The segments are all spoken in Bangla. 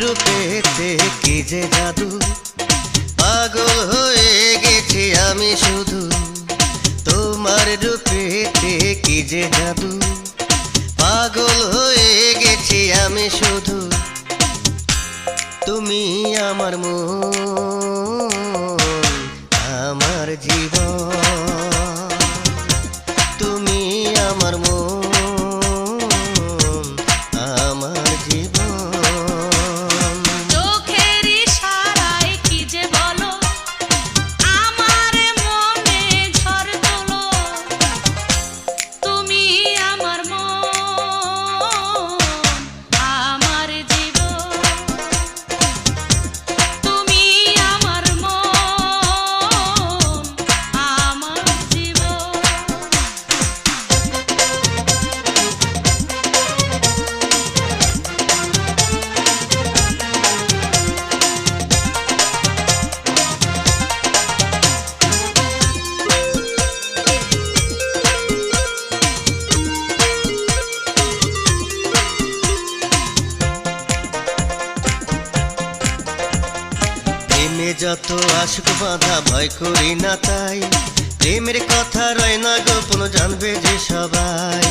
রূপেতে কি যে জাদু, পাগল হয়ে গেছি আমি শুধু। তোমার রূপেতে কি যে জাদু, পাগল হয়ে গেছি আমি শুধু। তুমি আমার মন, আমার জীবন, তুমি আমার মন, আমার জীবন। চোখের ইশারায় কি যে বলো, আমার মনে ঝড় তোলো। তুমি আমার মন, আমার জীবন, তুমি আমার মন, আমার জীবন। প্রেমে যত আশুক বাঁধা, ভয় করি না তাই। প্রেমের কথা রয় না গোপন, জানবে যে সবাই।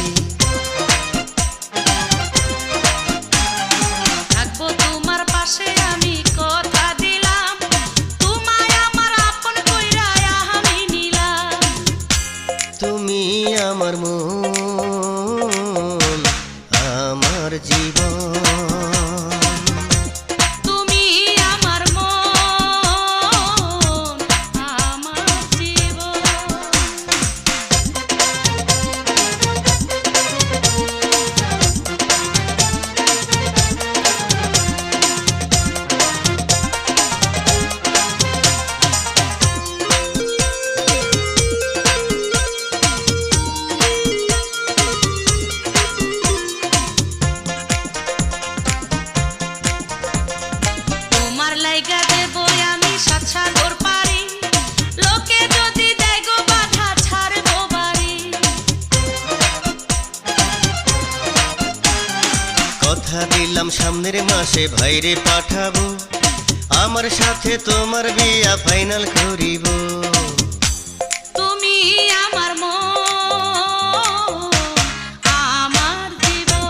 থাকবো তোমার পাশে আমি কথা দিলাম, তোমায় আমার আপন কইরা আমি নিলাম। তুমি আমার মন, আমার জীবন, তুমি আমার মন, আমার জীবন। তোমার লাইগা দেব আমি সাত সাগর পারি, লোকে যদি দেয় গো বাধা ছাড়বো বাড়ি। কথা দিলাম সামনের মাসে ভাইরে পাঠাবো, আমার সাথে তোমার বিয়া ফাইনাল করিব। তুমি আমার মন, আমার জীবন,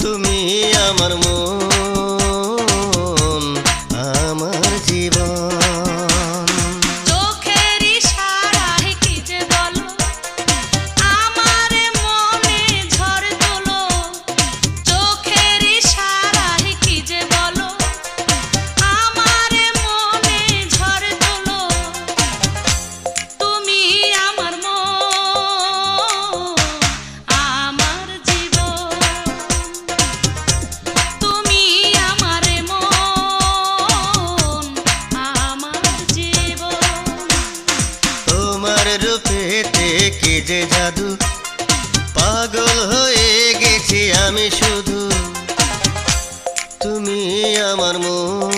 তুমি আমার মন, আমার জীবন। চোখের ইশারায় কি যে বলো, আমার মনে ঝড় তোলো। চোখের ইশারায় কি যে বলো, আমার মনে ঝড় তোলো। তুমি আমার মন, আমার জীবন, তুমি আমার মন, আমার জীবন। তোমার রূপেতে কি যে জাদু, পাগল হয়ে গেছি আমি শুধু। তুমি আমার মন,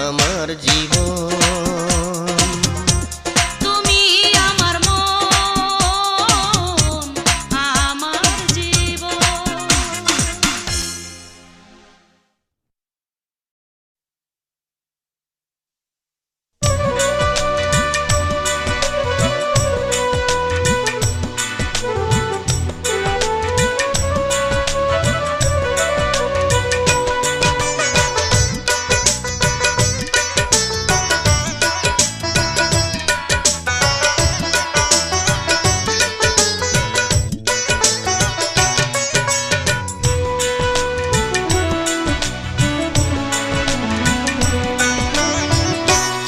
আমার জীবন, তুমি আমার মন, আমার জীবন।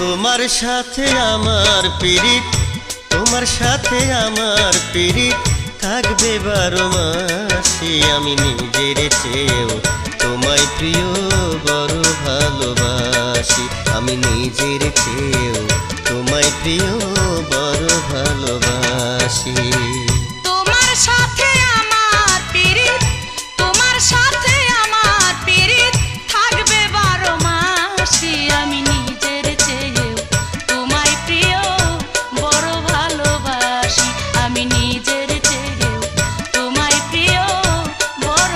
তোমার সাথে আমার পিরিত, তোমার সাথে আমার পিরিত থাকবে 12 মাসে। আমি নিজের চেয়েও তোমায় প্রিয় বড় ভালোবাসি। আমি নিজের চেয়েও তোমায় প্রিয় বড় ভালোবাসি। তোমার সাথে আমার পিরিত, তোমার সাথে আমার পিরিত থাকবে 12 মাসে। আমি নিজের চেয়েও তোমায় প্রিয় বড় ভালোবাসি। আমি নিজের চেয়েও তোমায় প্রিয় বড়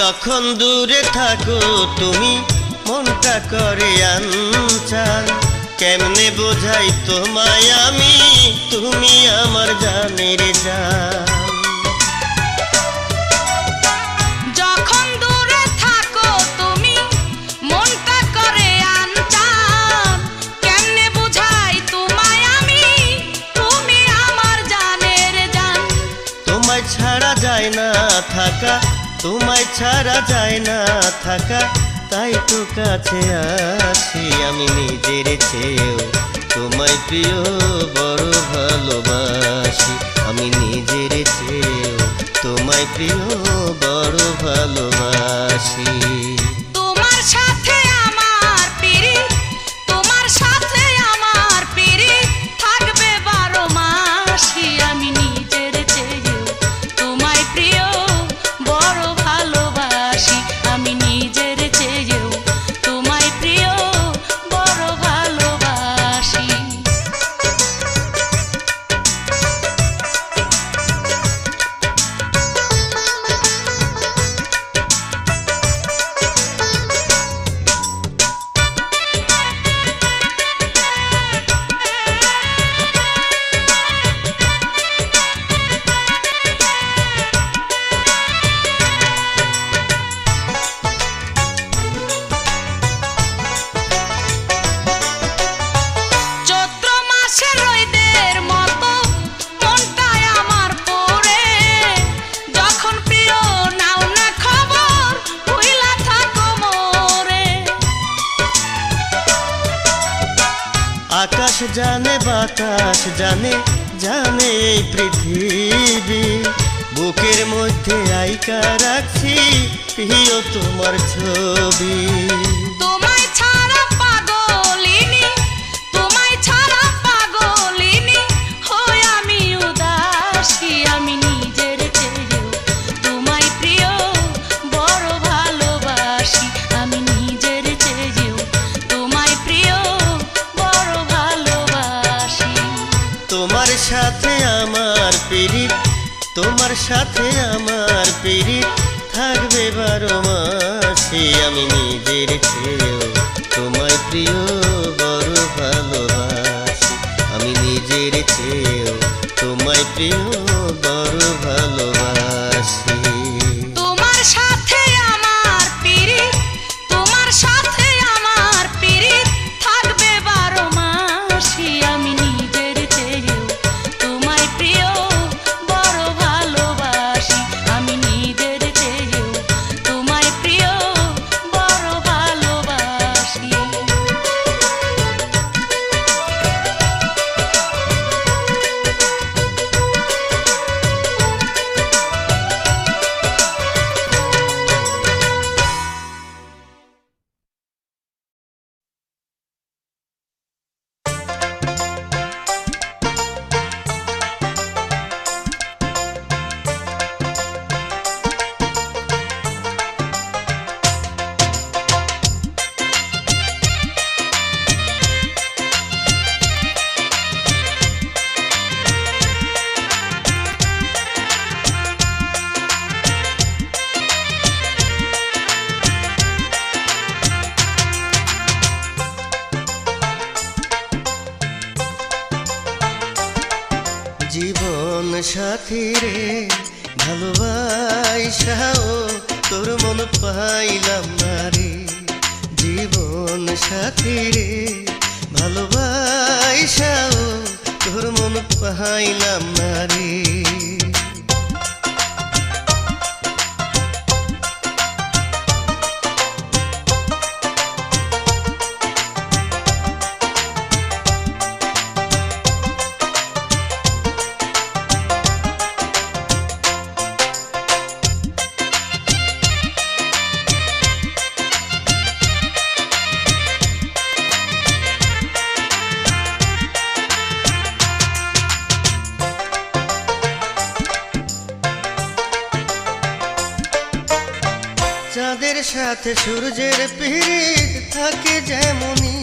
যখন দূরে থাকো তুমি মনটা করে আনচান, কেমনে বোঝাই তোমায় আমি, তুমি আমার জানের জান। যখন দূরে থাকো তুমি মনটা করে আনচান, কেমনে বুঝাই তোমায় আমি, তুমি আমার জানের জান। তোমায় ছাড়া যায় না থাকা, তোমায় ছাড়া যায় না থাকা, তাই তো কাছে আসি আমি নিজের চেয়েও তোমায় প্রিয় বড় ভালোবাসি, আমি নিজের চেয়েও তোমায় প্রিয় বড় ভালোবাসি। তোমার সাথে আমার পিরিত, তোমার সাথে আমার পিরিত থাকবে 12 মাসই, আমি নিজের চেয়েও তোমায় প্রিয় বড় ভালোবাসি, আমি নিজের চেয়েও তোমায় প্রিয় বড় ভালোবাসি। চৈত্র মাসের রোদের মতো মনটায় আমার পড়ে, যখন প্রিয় নাও না খবর ভুইলা থাকো মোরে। আকাশ জানে বাতাস জানে, জানে এই পৃথিবী, বুকের মধ্যে আইকা রাখছি প্রিয় তোমার ছবি। তোমায় ছাড়া পাগলিনী, তোমায় ছাড়া পাগলিনী হই আমি উদাসী, আমি নিজের চেয়েও তোমায় প্রিয় বড় ভালোবাসি, আমি নিজের চেয়েও তোমায় প্রিয় বড় ভালোবাসি। তোমার সাথে আমার পিরিত, তোমার সাথে আমার পিরিত থাকবে 12 মাসই, আমি নিজের চেয়েও তোমায় প্রিয় বড় ভালোবাসি, আমি নিজের চেয়েও তোমায় প্রিয় বড় ভালোবাসি। তোমার সাথে আমার পিরিত, তোমার সাথে আমার পিরিত থাকবে 12 মাসই, আমি নিজের চেয়েও তোমায় প্রিয় বড় ভালোবাসি, আমি নিজের চেয়েও তোমায় প্রিয় বড় ভালোবাসি। জীবন সাথী রে ভালোবাসাও তোর মন পাইলাম না রে, জীবন সাথী রে ভালোবাসাও তোর মন পাইলাম না রে। চাঁদের সাথে সূর্যের পীড়িত থাকে যেমনি,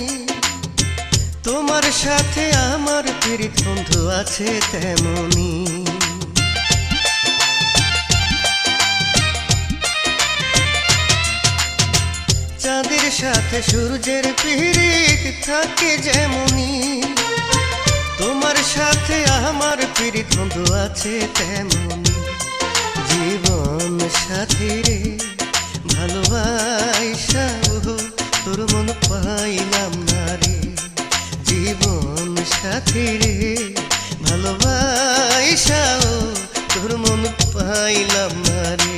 তোমার সাথে আমার পীড়িত বন্ধু আছে তেমনি। সাথে সূর্যের পীড়িত থাকে যেমনি, তোমার সাথে আমার পীড়িত বন্ধু আছে তেমনি। জীবন সাথী রে ভালোবাসা তোর মন পাইলাম না রে, জীবন সাথী রে ভালোবাসা তোর মন পাইলাম না রে।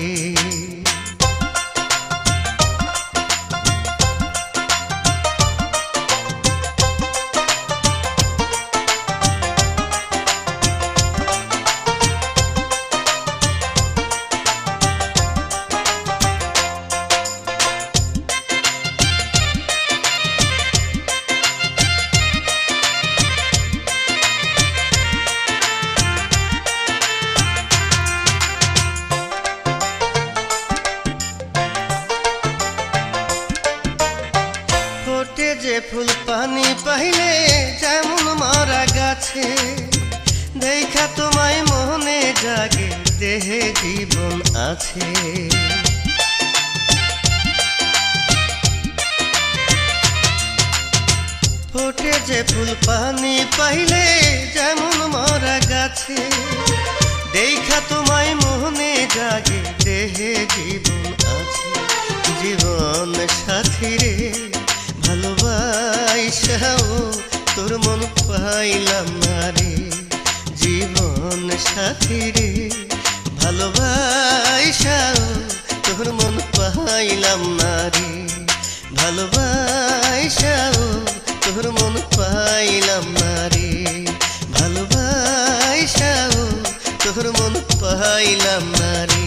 যে ফুল পানি পাইলে যেমন মারা গাছে, দেখা তোমায় মনে জাগে দেহে জীবন আছে। ফোটে যে ফুল পানি পাইলে যেমন মারা গাছে, দেখা তোমায় মনে জাগে দেহে জীবন আছে। জীবন সাথী রে ভালোবাসাও তোর মন পাইলাম না রে, জীবন সাথী রে ভালোবাসাও তোর মন পাইলাম না রে, ভালোবাসাও তোর মন পাইলাম না রে, ভালোবাসাও তোর মন পাইলাম না রে।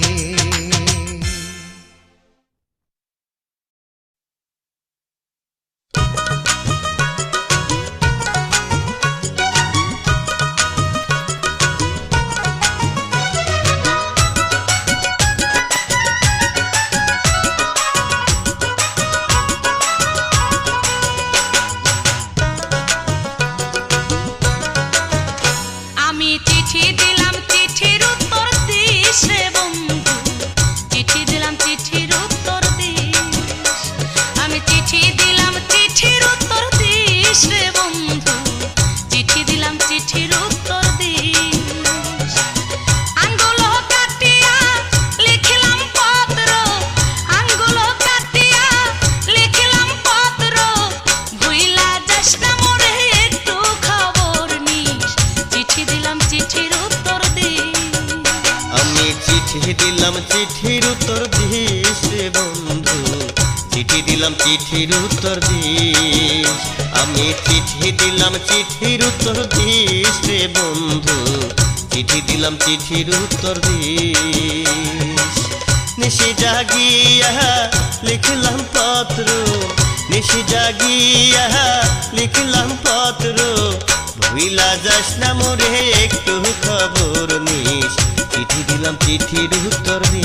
চিঠির উত্তর দিস রে বন্ধু, চিঠি দিলাম চিঠির উত্তর দিস, আমি চিঠি দিলাম চিঠির উত্তর দিস রে বন্ধু, চিঠি দিলাম চিঠির উত্তর দিস। নিশি জাগিয়া লিখলাম পত্র, নিশি জাগিয়া লিখলাম পত্র, ভুইলা যাস না মোরে একটু খবর নিস, চিঠি দিলাম চিঠির উত্তর দিস।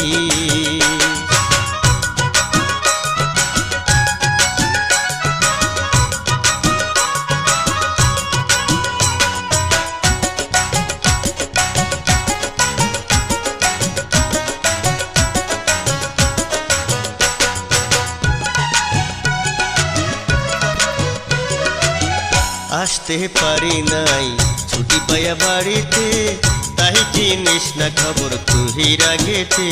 আসতে পারি নাই ছুটি পাইয়া বাড়িতে, তাই চিনিস না খবর তুই রাগেতে।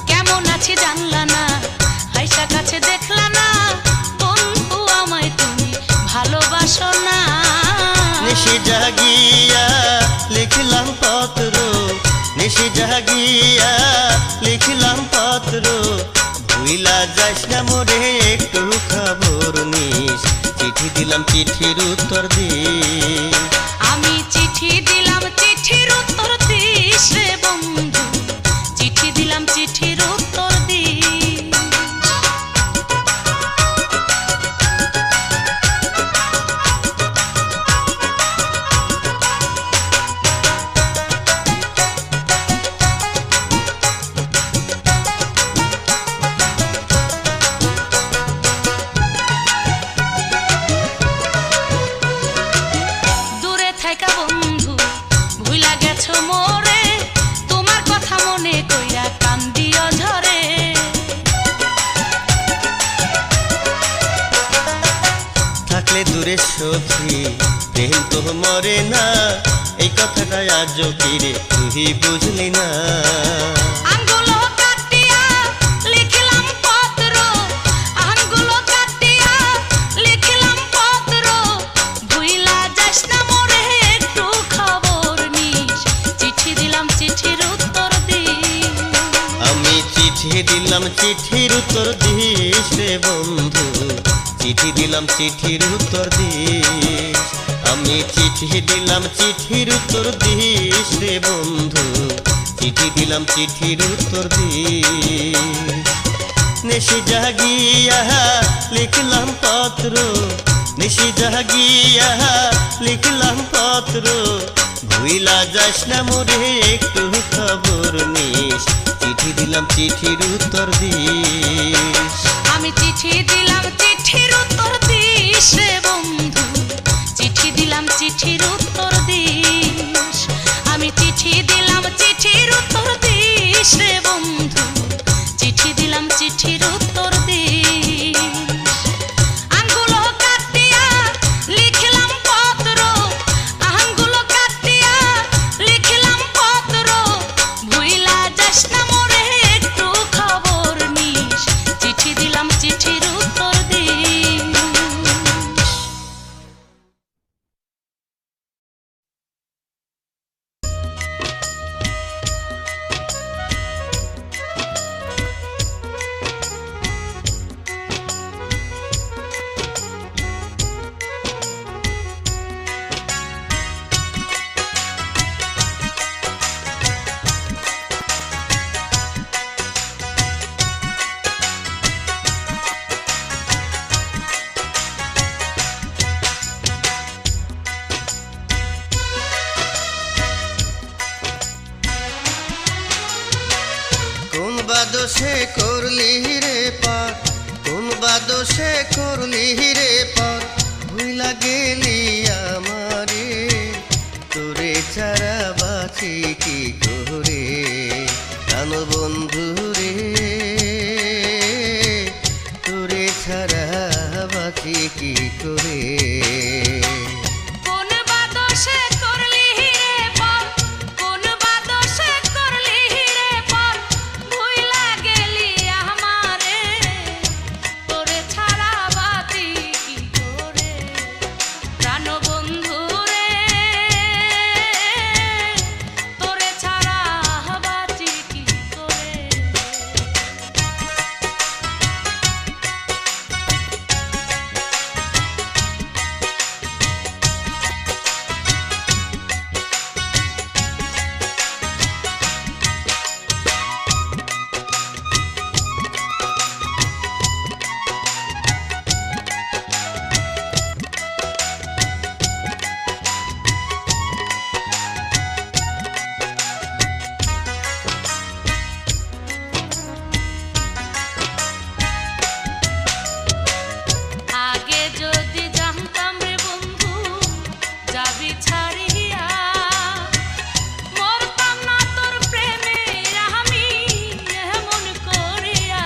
কেমন আছি জানলা না, হাইসা কাছে দেখলা না, বন্ধু আমায় তুমি ভালোবাসো না। নিশি জাগিয়া লিখলাম পত্র, নিশি জাগিয়া লিখলাম পত্র, ভুইলা যাস না মোরে একটু খবর নিস, চিঠি দিলাম চিঠির উত্তর দিস। আমি চিঠি দিলাম চিঠির উত্তর দিস রে বন্ধু, চিঠি দিলাম চিঠির উত্তর দিস। সখী প্রেম তো মরে না, এই কথাটা আজও কি রে তুই বুঝলি না। আঙ্গুলো কাটিয়া লিখলাম পত্র, আঙ্গুলো কাটিয়া লিখলাম পত্র, ভুইলা যাস না মোরে একটু খবর নিস, চিঠি দিলাম চিঠির উত্তর দিস। আমি চিঠি দিলাম চিঠির উত্তর দিস রে বন্ধু, চিঠি দিলাম চিঠির উত্তর দিস। আমি চিঠি দিলাম চিঠির উত্তর দিস রে বন্ধু, চিঠি দিলাম চিঠির উত্তর দিস। নিশি জাগিয়া লিখলাম পত্র, নিশি জাগিয়া লিখলাম পত্র, ভুইলা যাস না মোরে একটু খবর নিস, চিঠি দিলাম চিঠির উত্তর দিস। আমি চিঠি দিলাম চিঠির উত্তর দিস রে বন্ধু, চিঠি দিলাম চিঠির উত্তর দিস। আমি চিঠি দিলাম চিঠির উত্তর দিস রে বন্ধু, চিঠি দিলাম চিঠির উত্তর দিস। আঙ্গুলো কাটিয়া লিখলাম পত্র, আঙ্গুলো কাটিয়া লিখলাম পত্র, ভুইলা যাস না মোরে একটু খবর নিস, চিঠি দিলাম চিঠির উত্তর দিস। কোন বাদোষে করলি রে পার, কোন বাদোষে করলি রে পার, ভুইলা গেলি আমারে, তোরে ছাড়া বাঁচি কি করে প্রাণ বন্ধু রে, তোরে ছাড়া বাঁচি কি করে। কোন বাদশে করলি রে পর, কোন বাদশে করলি রে পর, ভুইলা গেলি আমারে, তোরে ছাড়া বাঁচি কি করে প্রাণ বন্ধু রে, তোরে ছাড়া বাঁচি কি করে। আগে যদি জানতাম রে বন্ধু যাবি ছাড়িয়া, মরতাম না তোর প্রেমে আমি এমন করিয়া।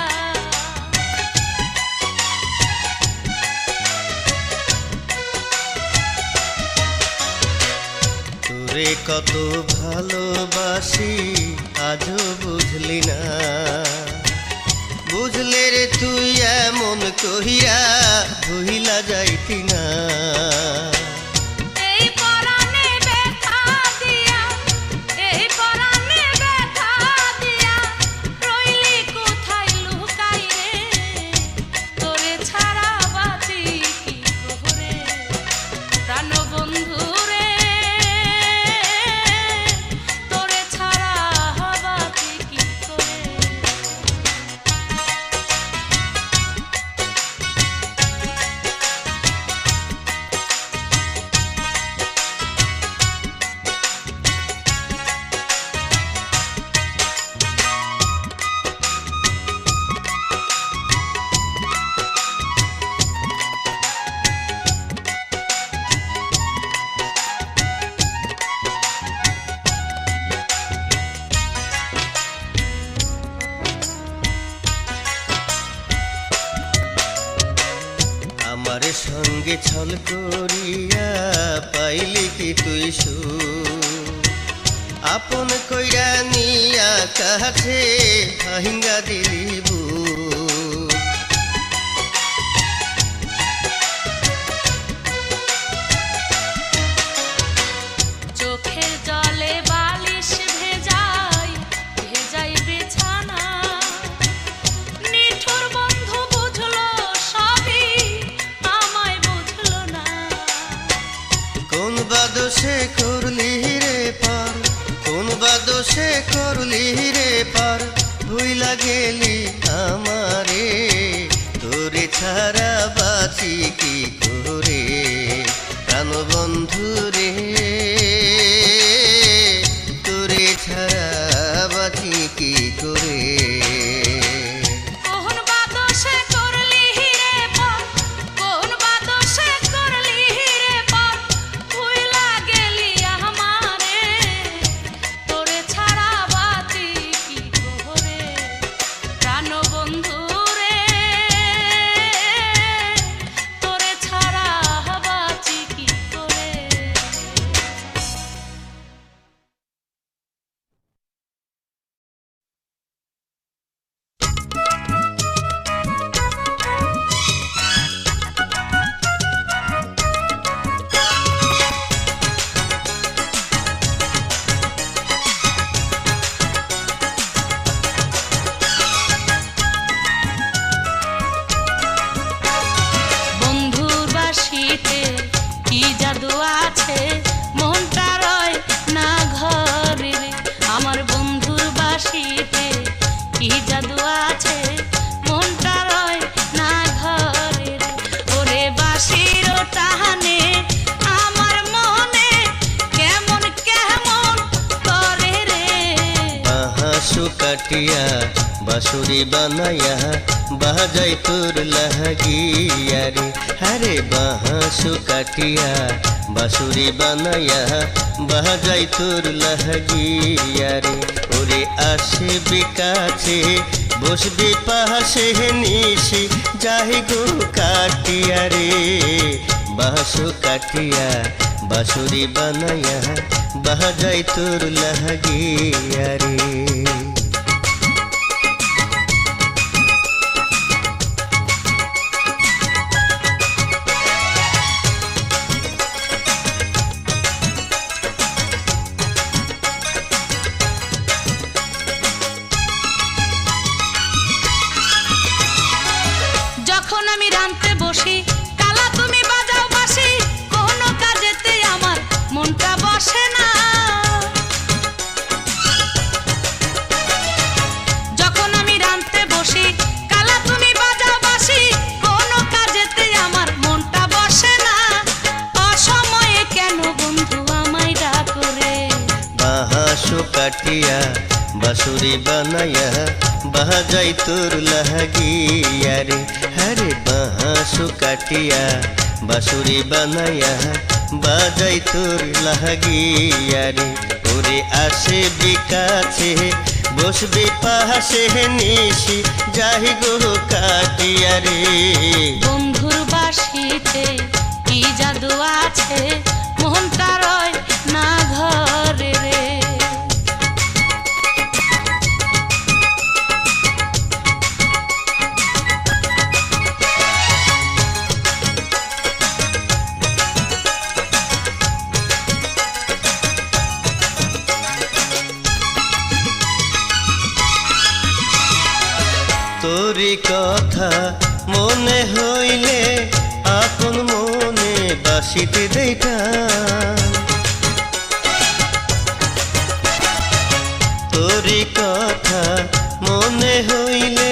তোরে কত ভালোবাসি আজও বুঝলি না, বুঝলে রে তুই এমন কহিয়া ভুইলা যাইতি না। এই পরাণে ব্যথা দিয়া, এই পরাণে ব্যথা দিয়া, রইলি কোথায় লুকাই রে, তোরে ছাড়া বাঁচি কি করে প্রাণ বন্ধু রে, তোরে ছাড়া বাঁচি কি করে। সঙ্গে ছল করিয়া পাইলি কি তুই সুখ আপন কইরা নিয়া কাছে ভাঙ্গা দিলি বুক চোখের জলে বালিশ ভেজাই ভেজাই বিছানা নিঠুর বন্ধু বুঝলো সবই আমায় বুঝলো না কোন বাদোষে করলি রে পার কোন বাদোষে করলি রে পার ভুইলা গেলি আমারে তোরে ছাড়া বাঁচি কি করে প্রাণ বন্ধু রে তোরে ছাড়া বাঁচি কি করে কোন বাদোষে করলি রে পার কোন বাদোষে করলি রে পার ভুইলা গেলি আমারে তোরে ছাড়া বাঁচি কি করে প্রাণ বন্ধু রে তোরে ছাড়া বাঁচি কি করে বন্ধুর বাসিতে কি জাদু আছে মনটা রয় না ঘরে রে আমার বন্ধুর বাসিতে কি জাদু আছে মনটা রয় না ঘরে রে ওরে বাঁশির টানে আমার মনে কেমন কেমন করে রে বাঁশু কাটিয়া বাঁশুরি বানাইয়া বাজাই তোর লাহাগিয়া রে হরে বাঁশু কাটিয়া বাঁশুরি বানাইয়া বাজাই তোর লাহাগিয়া রে ওরে আসবি কাছে বসবি পাশে নিশি যাই গো কাটিয়া রে বাঁশু কাটিয়া বাঁশুরি বানাইয়া বাজাই তোর লাহাগিয়া রে যখন আমি রাঁধতে বসি কালা তুমি বাজাও বাঁশি কোনো কাজেতে আমার মনটা বসে না যখন আমি রাঁধতে বসি কালা তুমি বাজাও বাঁশি কোনো কাজেতে আমার মনটা বসে না অসময়ে কেন বন্ধু আমায় ডাকো রে বাঁশু কাটিয়া বাঁশুরি বানাইয়া বাজাই তোর লাহাগিয়া রে হরে বাঁশু কাটিয়া বাঁশুরি বানাইয়া বাজাই তোর লাহাগিয়া রে ওরে আসবি কাছে বসবি পাশে নিশি যাই গো কাটিয়া রে বন্ধুর বাঁশিতে কি জাদু আছে মনটা রয় না ঘরে রে তোরি কথা মনে হইলে আপন মনে বাসিতে দেই টান তোরি কথা মনে হইলে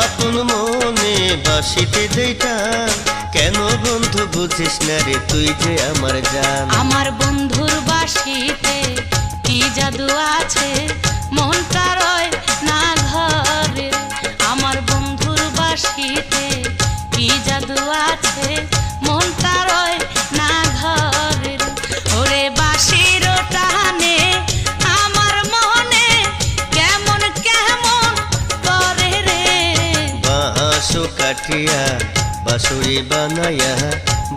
আপন মনে বাসিতে দেই টান কেন বন্ধু বুঝিস না রে তুই যে আমার জান আমার বন্ধুর বাঁশিতে কি জাদু আছে মনটা রয় না ঘরে আমার বন্ধুর বাঁশিতে কি জাদু আছে মনটা রয় না ঘরে ওরে বাঁশির টানে আমার মনে কেমন কেমন করে রে বাঁশু কাটিয়া বাঁশুরি বানাইয়া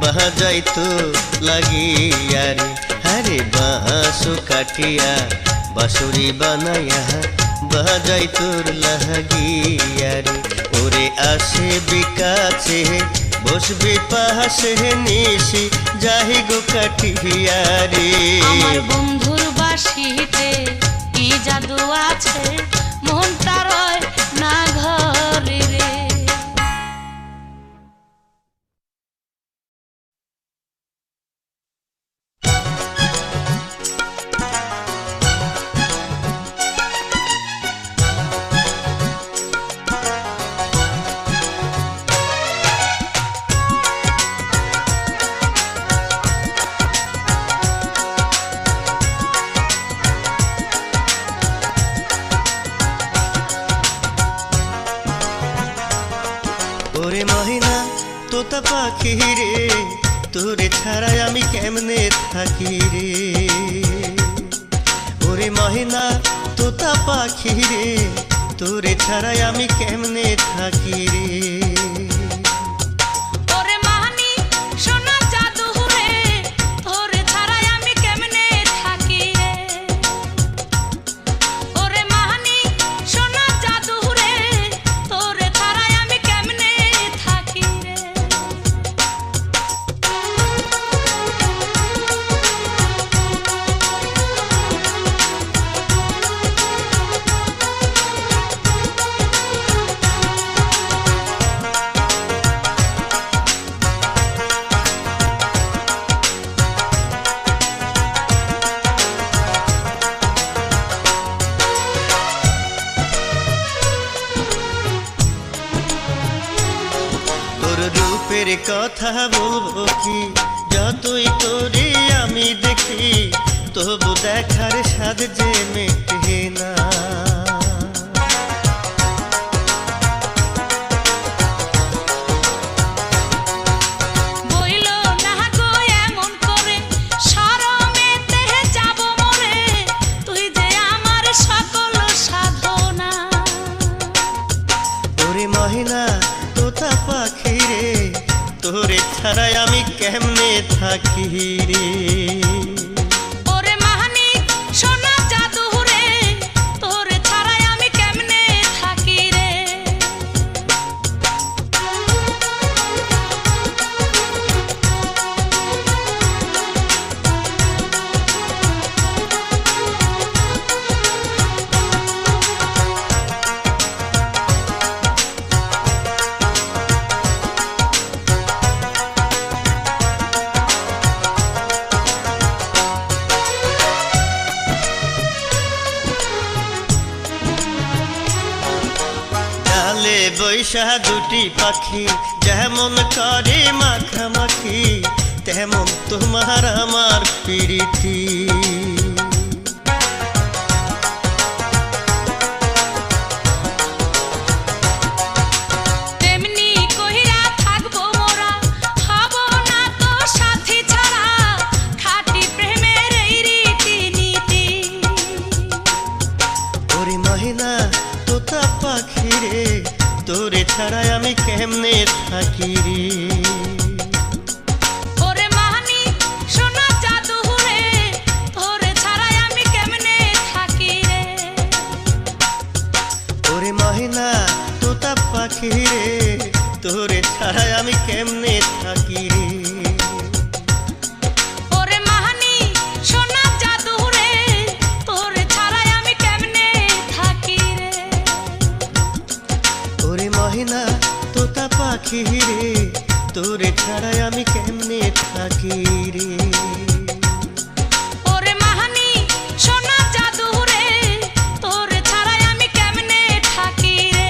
বাজাই তো লাগিয়া রে আরে বাঁশ কাটিয়া বাঁশুরি বানাইয়া বাজাই তোর লাগিয়া রে ওরে আসে বিকাছে বসবে পাশে নিশি যাহি গো কাটিয়া রে আমার বন্ধুর বাঁশিতে কি জাদু আছে মনটা রয় না ঘরে রে। ওরে মহিনা তোতা পাখি রে তোরে ছাড়াই আমি কেমনে থাকি রে ওরে মহিনা তোতা পাখি রে তোরে ছাড়াই আমি কেমনে থাকি রে ওরে মাহানি সোনা জাদু রে তোরে ছাড়াই আমি কেমনে থাকি রে ওরে মাহানি সোনা জাদু রে তোরে ছাড়াই আমি কেমনে থাকি রে। তোর রূপের কথা বলবো কি যতই তোরে আমি দেখি তবু দেখার স্বাদ যে মেটে না বইলো না গো এমন করে শরমেতে যাব মরে তুই যে আমার সকল সাধনা। ওরে মহিলা তোতা পাখি রে তোরে ছাড়াই আমি কেমনে থাকি রে ওরে মাহানি সোনা জাদু রে তোরে ছাড়াই আমি কেমনে থাকি রে। ডালে বৈশা দুটি পাখি যেমন করে মাখামাখি তেমন তোমার আমার প্রীতি তেমনি কহিরা থাকবো মোরা হব না তো সাথী ছাড়া খাঁটি প্রেমের এই রীতি নীতি। ওরে মহিনা তোতা পাখি রে তোরে ছাড়াই আমি কেমনে থাকি রে ওরে মাহানি সোনা জাদু রে তোরে ছাড়াই আমি কেমনে থাকি রে। ওরে মহিনা তোতা পাখি রে তোরে ছাড়াই আমি কেমনে থাকি রে ওরে মাহানি সোনা জাদু রে তোরে ছাড়াই আমি কেমনে থাকি রে। ওরে মহিনা তোতা পাখি রে তোরে ছাড়াই আমি কেমনে থাকি রে ওরে মাহানি সোনা জাদু রে তোরে ছাড়াই আমি কেমনে থাকি রে।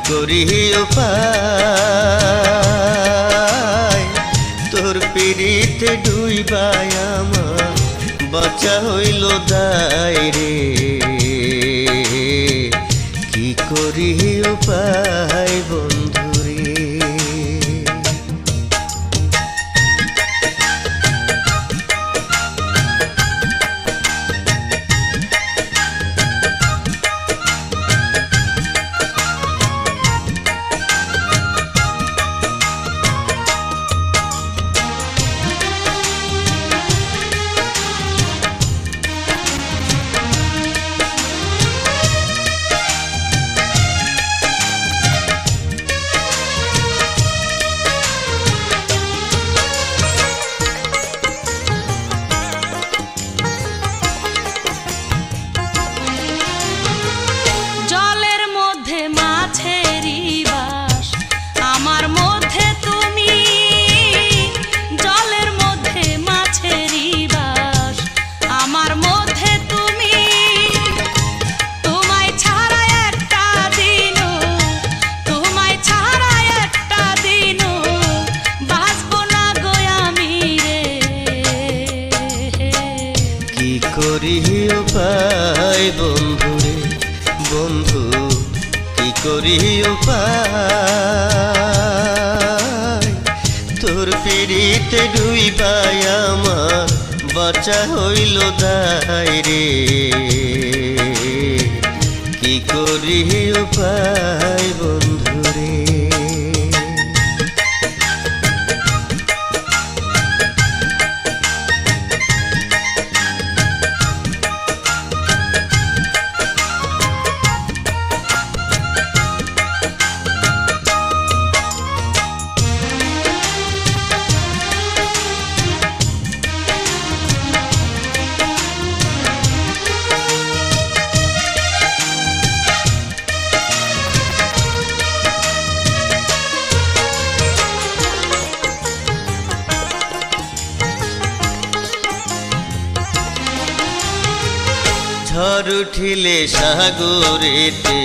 করি উপায় তোর পিড়িতে ডুইবাই আমার বাঁচা হইল দায় রে কি করি উপায় বন্ধুরে জলের মধ্যে মাছেরই বাস আমার মধ্যে তুমি জলের মধ্যে মাছেরই বাস আমার মধ্যে তুমি তোমায় ছাড়া একটা দিনও তোমায় ছাড়া একটা দিনও বাঁচবো না গো আমি রে কি করি উপায় বন্ধুরে বন্ধু কি করি উপায় তোর পিড়িতে ডুইবাই আমার বাঁচা হইল দায় রে কি করি উপায় বন্ধুরে ঝড় উঠিলে সাগরেতে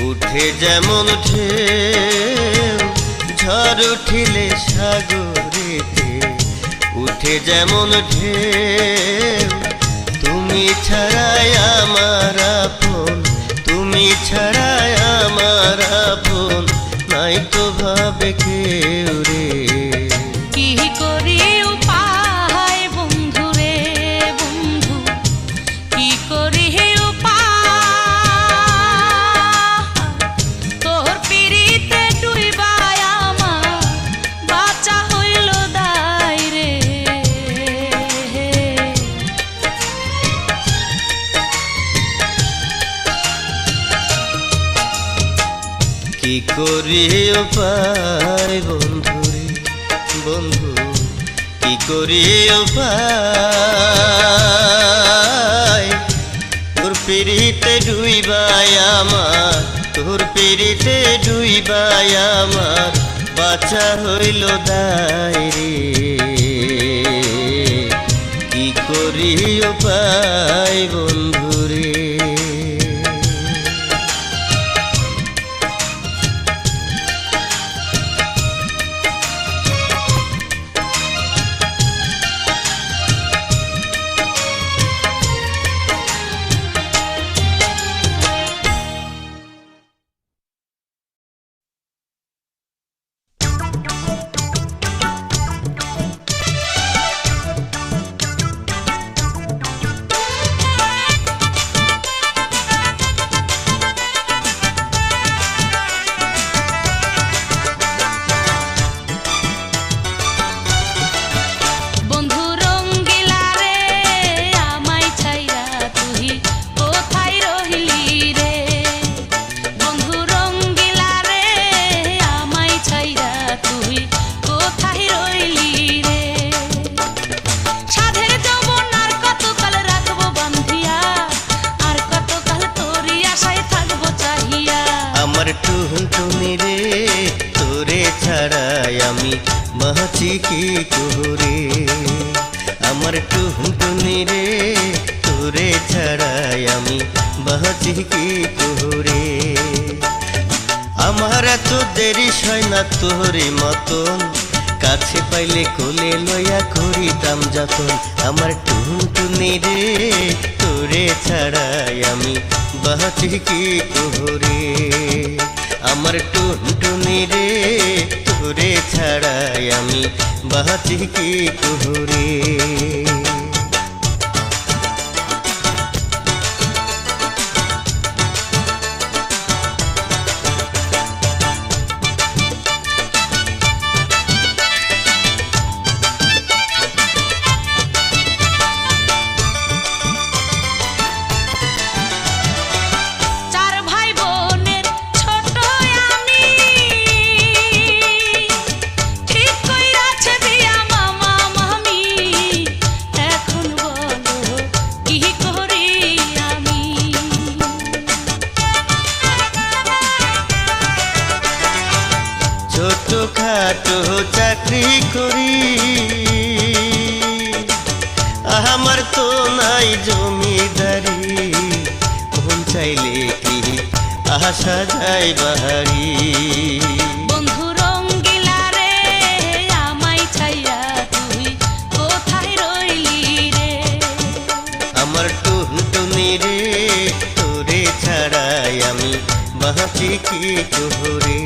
উঠে যেমন ঢেউ ঝড় উঠিলে সাগরেতে উঠে যেমন ঢেউ তুমি ছাড়াই আমার আপন তুমি ছাড়াই আমার আপন নাই তো ভাবে কেউ রে কি করি উপায় বন্ধু রে বন্ধু কি করি উপায় তোর পিড়িতে ডুইবাই আমার বাঁচা হইল দায় রে কি করি উপায় বন্ধুরে বন্ধু কি করি উপায় তোর পিড়িতে ডুইবাই আমার তোর পিড়িতে ডুইবাই আমার বাঁচা হইল দায় রে কি করি উপায় বন্ধুরে বাঁচি কি করে আমার টুনটুনি রে, তোরে ছাড়াই আমি বাঁচি কি করে। আমার এত দেরি হয় না তোরে মতন, কাছে পাইলে কোলে লইয়া করিতাম যতন। আমার টুনটুনি রে তোরে ছাড়াই আমি বাঁচি কি করে, আমার টুনটুনি রে তোরে ছাড়াই আমি বাঁচি কি করে। চার ভাই বোনের ছোট আমি, ঠিক কইরাছে বিয়া মামা মামি। এখন বলো কি করি আমি। ছোট খাটো চাকরি করি, আমার তো নাই জমিদারি, মন চাইলে কি আসা যায় বাহারি। বন্ধু রঙ্গিলা রে আমায় ছাইয়া তুই কোথায় রইলি রে। আমার টুনটুনি রে তোরে ছাড়াই আমি বাঁচি কি করে।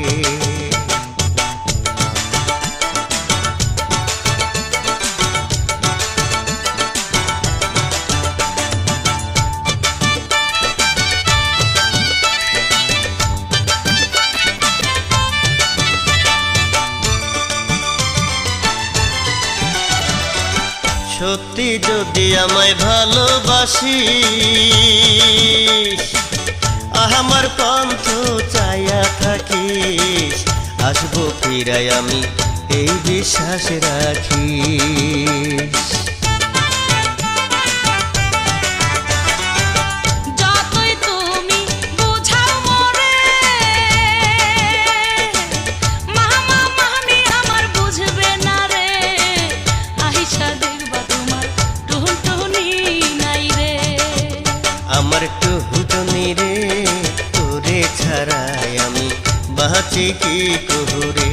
সত্যি যদি আমায় ভালোবাসিস, আমার পন্থ চাইয়া থাকিস, আসবো ফিরাই আমি এই বিশ্বাস রাখিস। যতই তুমি বুঝাও মোরে, মামা মামি আমার বুঝবে না রে। আইসা দেখবা তোমার টুনটুনি নাই রে। আমার টুনটুনি রে তোরে ছাড়াই আমি বাঁচি কি করে,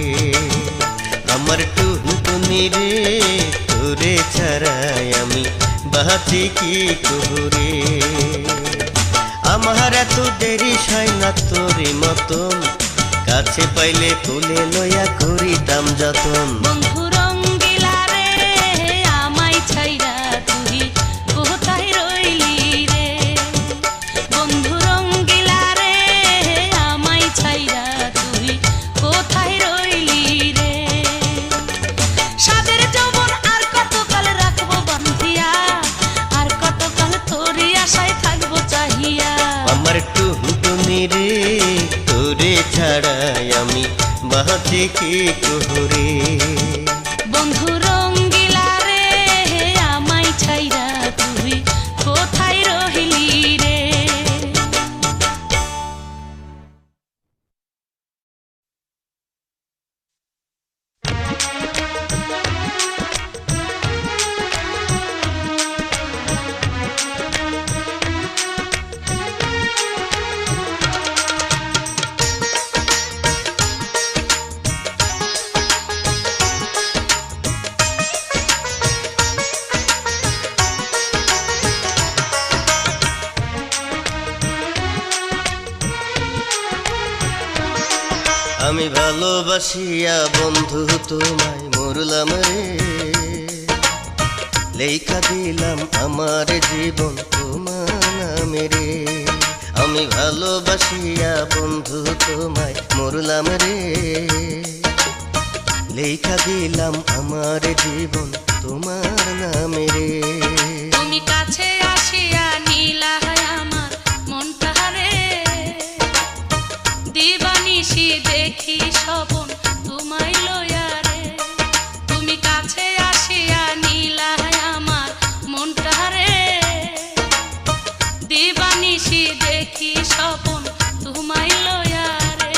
আমার টুনটুনি রে তোরে ছাড়াই আমি বাঁচি কি করে। আমার এত দেরি হয় না তোরে মতন, কাছে পাইলে কোলে লইয়া করিতাম যতন। বন্ধু রঙ্গিলা রে আমায় ছাইরা তুই কোথায় রইলি রে। বন্ধু রঙ্গিলা রে আমায় ছাইরা তুই কোথায় রইলি রে। সাদের যৌবন আর কতকাল রাখবো বান্ধিয়া, আর কতকাল তোরই আশায় থাকবো চাহিয়া। আমার টুনটুনি রে তোরে ছাড়াই আমি বাঁচি কি করে। বন্ধু রঙ্গিলা রে আমায় ছাইরা তুই কোথায় রহিলি রে। আমি ভালোবাসিয়া বন্ধু তোমায় মরলাম রে, লেখা দিলাম আমার জীবন তোমার নামে রে। আমি ভালোবাসিয়া বন্ধু তোমায় মরলাম রে, লেখা দিলাম আমার জীবন তোমার নামে রে। তুমি কাছে আসিয়া নীলা আমার মনটা রে, দিবানিশি দেখি স্বপন তোমায় লয়া রে। তুমি কাছে আসিয়া নীলা আমার মনটা রে, দিবানিশি দেখি স্বপন তোমায় লয়া রে।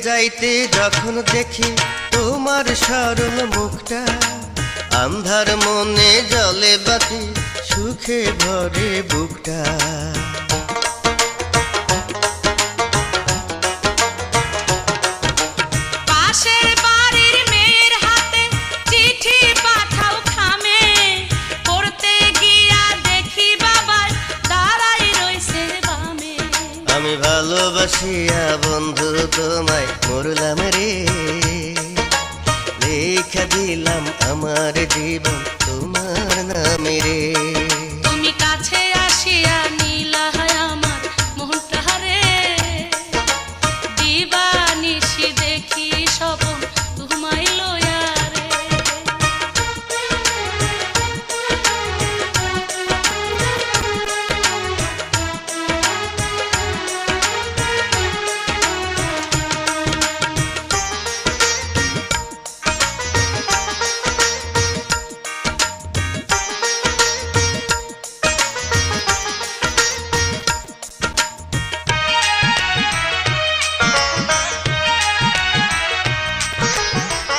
যাইতে যখন দেখি তোমার সরল মুখটা, আন্ধার মনে জলে বাতি, সুখে ভরে বুকটা। পাশের বাড়ির মেয়ের হাতে চিঠি পাঠাও খামে, পড়তে গিয়া দেখি বাবার দাঁড়াই রইছে বামে। আমি ভালোবাসিয়া বন্ধু তোমায় মরলাম রে, লেখা দিলাম আমার জীবন তোমার নামে রে। তুমি কাছে আসিয়া নীলা আমার মনটা রে, দিবানিশি দেখি স্বপন তোমায় লয়া রে।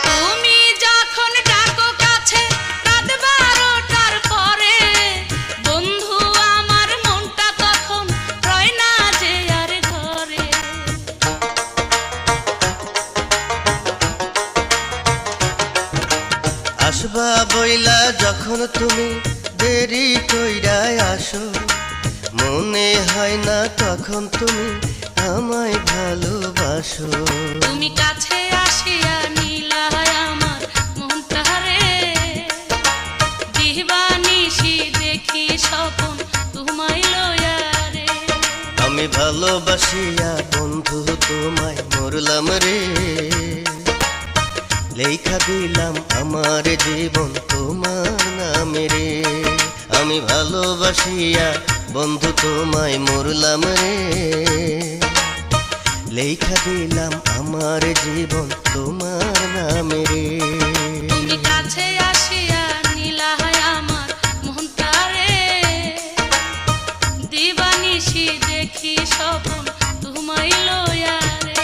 তুমি যখন ডাকো কাছে রাত 12টার পরে, বন্ধু আমার মনটা তখন রয় না যে আর ঘরে। আসবা বইলা যখন তুমি দেরি কইরা আসো, মনে হয় না তখন তুমি আমায় ভালোবাসো। তুমি কাছে আসিয়া নীলা আমার মনটা রে, দিবানিশি দেখি স্বপন তোমায় লয়া রে। আমি ভালোবাসিয়া বন্ধু তোমায় মরলাম রে, লেখা দিলাম আমার জীবন তোমার নামে রে। আমি ভালোবাসিয়া বন্ধু তোমায় মরলাম রে, লেখা দিলাম আমার জীবন তোমার নামে রে। তুমি কাছে আসিয়া নীলা আমার মনটা রে, দিবানিশি দেখি স্বপন তোমায় লয়া রে।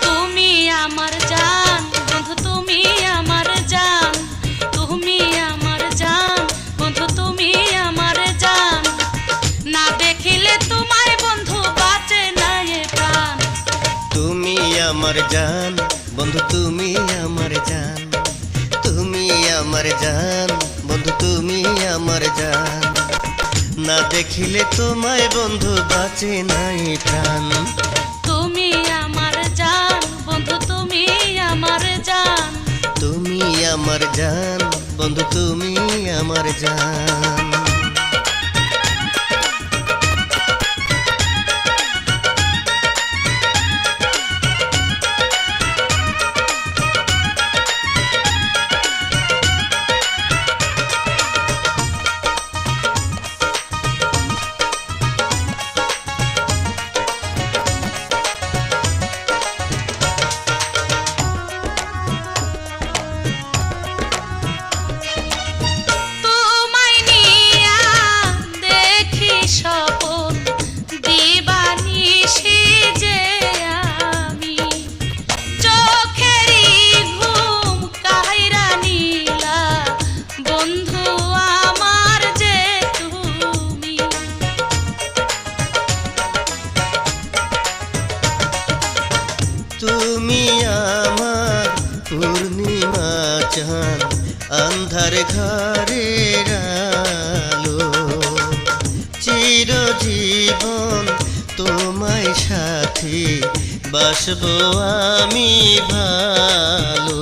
তুমি আমার জান বন্ধু, তুমি আমার জান, তুমি আমার জান বন্ধু, তুমি আমার জান। না দেখিলে তোমায় বন্ধু বাঁচে না এ প্রাণ। তুমি আমার জান বন্ধু, তুমি আমার জান, তুমি আমার জান বন্ধু, তুমি আমার জান। না দেখিলে তোমায় বন্ধু বাঁচে নাই প্রাণ। তুমি আমার জান বন্ধু, তুমি আমার জান। তুমি আমার জান বন্ধু, তুমি আমার জান। তোমায় নিয়া দেখি স্বপন, দিবানিশি যে আমি। চোখেরই ঘুম কাহিরা নীলা বন্ধু আমার যে তুমি। তুমি আমার পূর্ণিমা চাঁদ, আন্ধার ঘরের আলো, চিরজীবন তোমায় সাথী বাসবো আমি ভালো।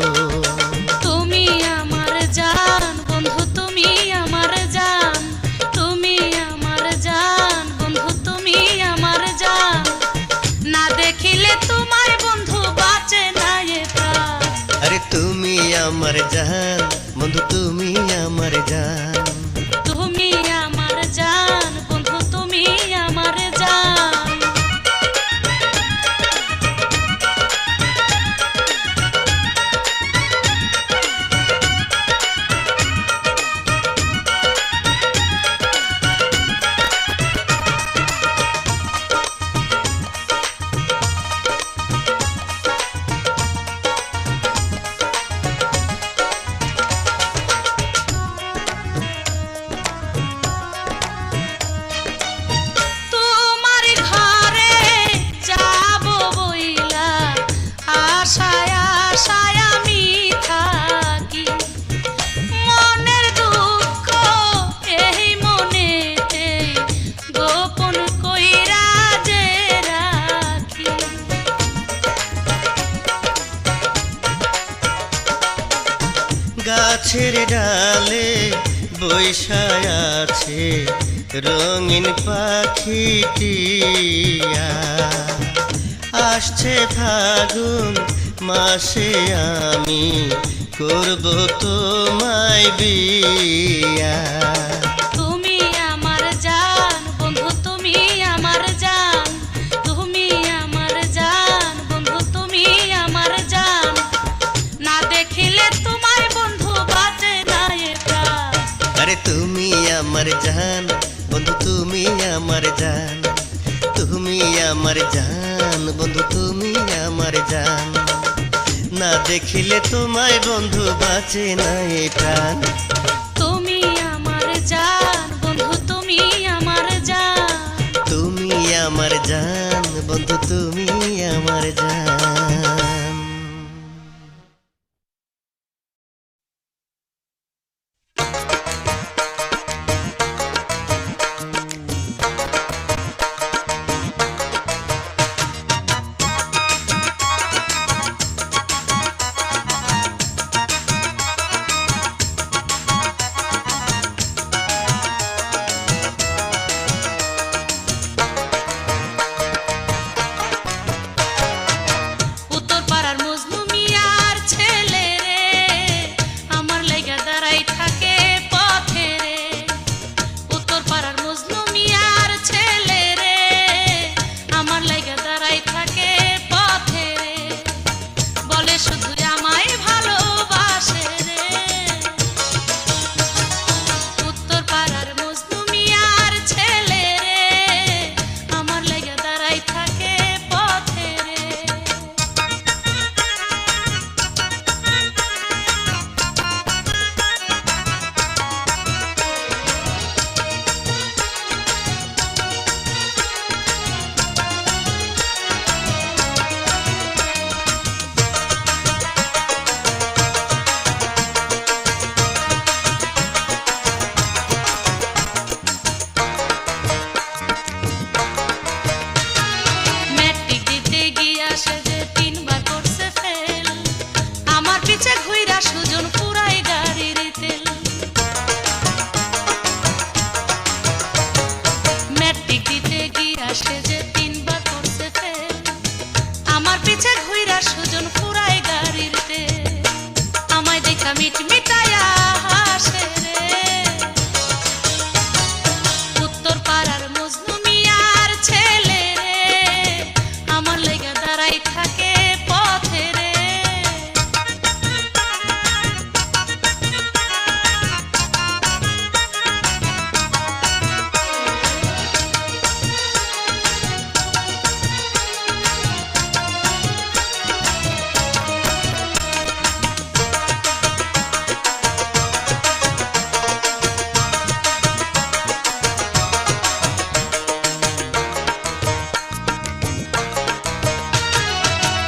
তুমি আমার জান বন্ধু, তুমি আমার জান, তুমি আমার জান বন্ধু, তুমি আমার আমার জান, বন্ধু তুমি আমার জান। তুমি আমার জান বন্ধু, তুমি আমার জান। তোমার ঘরে যাব বইলা, আশায় আশায় আমি থাকি। মনের দুঃখ এই মনেতে গোপন কইরা যে রাখি। গাছের ডালে বৈশায় আছে রঙিন পাখিটিয়া, আসছে ফাগুন মাসে আমি করব তোমায় বিয়া। তুমি আমার জান বন্ধু, তুমি আমার জান। তুমি আমার জান বন্ধু, তুমি আমার জান। না দেখিলে তোমায় বন্ধু বাজে না এ প্রাণ। আরে তুমি আমার জান, বন্ধু তুমি আমার জান। তুমি আমার জান, বন্ধু তুমি আমার জান। না দেখিলে তোমায় বন্ধু বাঁচে না এ প্রাণ। তুমি আমার জান বন্ধু, তুমি আমার জান। তুমি আমার জান, বন্ধু তুমি আমার জান। উত্তর পাড়ার মজনু মিয়ার ছেলে রে, আমার লাইগা দাঁড়াই থাকে পথে রে। উত্তর পাড়ার মজনু মিয়ার ছেলে রে, আমার লাইগা দাঁড়াই থাকে পথে রে। বলে শুধু আমায় ভালোবাসে রে। উত্তর পাড়ার মজনু মিয়ার ছেলে রে, আমার লাইগা দাঁড়াই থাকে পথে রে। ম্যাট্রিক দিতে গিয়া সে যে 3 বার করছে ফেল, আমার পিছে ঘুইরা সুজন পুরাই গাড়ির তেল। ম্যাট্রিক দিতে গিয়া সে যে 3 বার করছে ফেল, আমার পিছে ঘুইরা সুজন পুরাই গাড়ির তেল। আমায় দেখা মিটমিটায়া হাসে রে। উত্তর পাড়ার মজনু মিয়ার ছেলে রে, আমার লাইগা দাঁড়াই থাকে পথে রে।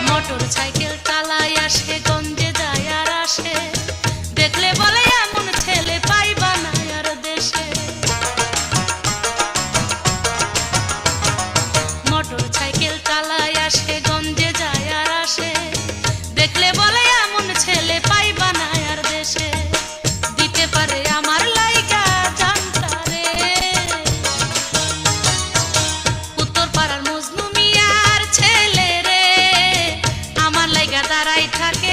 মোটর সাইকেল চালায় আসে, গঞ্জে যায় আর আসে। দেখলে বলে এমন ছেলে পাইবা না আর দেশে। মোটর সাইকেল চালায় আসে, গঞ্জে যায় আর আসে। দেখলে বলে এমন ছেলে পাইবা না আর দেশে। দিতে পারে আমার লাইগা জানতা রে। উত্তর পাড়ার মজনু মিয়ার ছেলে রে, আমার লাইগা দাঁড়াই থাকে